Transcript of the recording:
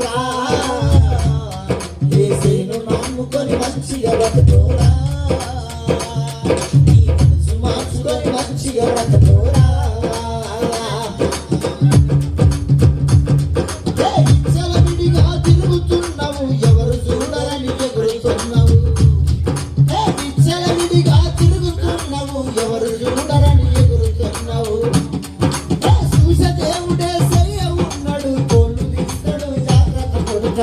బతుకురా యేసును నమ్ముకొని మంచిగా బతుకురా నీ మనసు మార్చుకొని మంచిగా బతుకురా విచ్చలవిడిగా తిరుగుతున్నావు ఎవరు చూడరని ఎగురుతున్నావు విచ్చలవిడిగా తిరుగుతున్నావు ఎవరు చూడరని ఎగురుతున్నావు దేవుడే సయ్య ఉన్నాడు తోలు తీస్తాడు జాగ్రత్త కొడుక